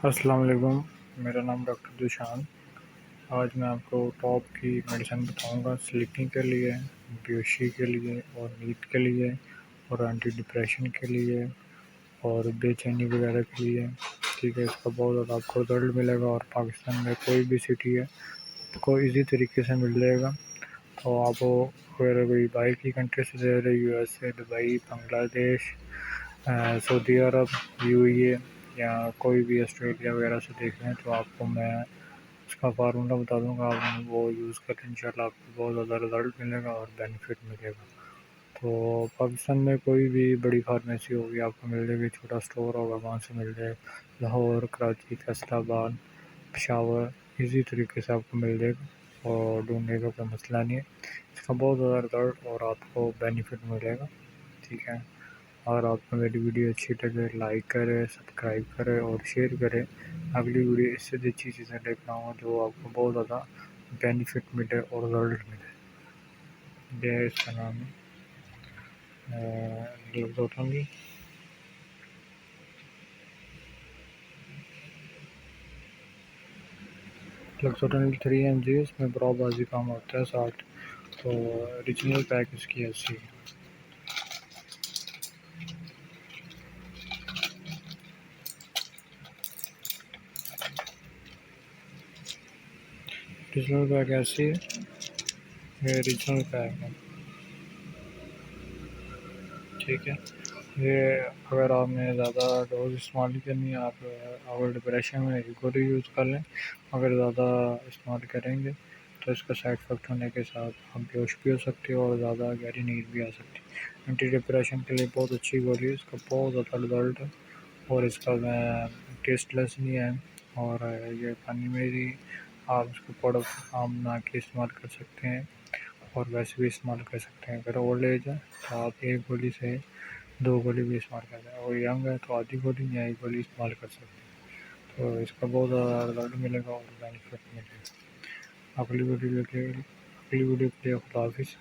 अस्सलाम वालेकुम। मेरा नाम डॉक्टर ज़ीशान। आज मैं आपको टॉप की मेडिसिन बताऊंगा स्लीपिंग के लिए, बेहोशी के लिए और नींद के लिए और एंटी डिप्रेशन के लिए और बेचैनी वगैरह के लिए। ठीक है, इसका बहुत ज़्यादा आपको रिजल्ट मिलेगा और पाकिस्तान में कोई भी सिटी है आपको इजी तरीके से मिल जाएगा। तो आप अगर कोई बाहर की कंट्री से दे रहे, USA, दुबई, बांग्लादेश, सऊदी अरब, UAE या कोई भी ऑस्ट्रेलिया वगैरह से देख रहे हैं तो आपको मैं इसका फार्मूला बता दूंगा। आप वो यूज़ करें, इंशाल्लाह आपको बहुत ज़्यादा रिज़ल्ट मिलेगा और बेनिफिट मिलेगा। तो पाकिस्तान में कोई भी बड़ी फार्मेसी होगी आपको मिल जाएगी, छोटा स्टोर होगा वहाँ से मिल जाए। लाहौर, कराची, फैसलाबाद, पेशावर इजी तरीके से आपको मिल जाएगा और ढूंढने का कोई मसला नहीं है। इसका बहुत ज़्यादा रिज़ल्ट और आपको बेनिफिट मिलेगा। ठीक है, अगर आपको मेरी वीडियो अच्छी लगे लाइक करें, सब्सक्राइब करें और शेयर करें। अगली वीडियो इससे अच्छी चीज़ें लेकर आऊँगा जो आपको बहुत ज़्यादा बेनिफिट मिले और रिजल्ट मिले। ये इसका नाम है ग्लूकोटोमी। ग्लूकोटोमी 3 mg, इसमें बराबाजी काम होता है 60। तो ओरिजिनल पैक इसकी ऐसी है। ओरिजिनल पैक ऐसी है, ये ओरिजिनल पैक है। ठीक है, ये अगर आपने ज़्यादा डोज इस्तेमाल नहीं करनी है, आप अगर डिप्रेशन में एक गोली यूज़ कर लें। अगर ज़्यादा इस्तेमाल करेंगे तो इसका साइड इफ़ेक्ट होने के साथ हम बेहोश भी हो सकते हैं और ज़्यादा गहरी नींद भी आ सकती है। एंटी डिप्रेशन के लिए बहुत अच्छी गोली है, इसका बहुत ज़्यादा रिजल्ट है और इसका टेस्टलेस नहीं है और ये पानी में ही आप इसको प्रोडक्ट आम बना के इस्तेमाल कर सकते हैं और वैसे भी इस्तेमाल कर सकते हैं। अगर ओल्ड एज है तो आप एक गोली से 2 गोली भी इस्तेमाल कर सकते हैं और यंग है तो आधी गोली या एक गोली इस्तेमाल कर सकते हैं। तो इसका बहुत ज़्यादा रिजल्ट मिलेगा और बेनिफिट मिलेगा। अगली वीडियो के लिए खुदा हाफिज़।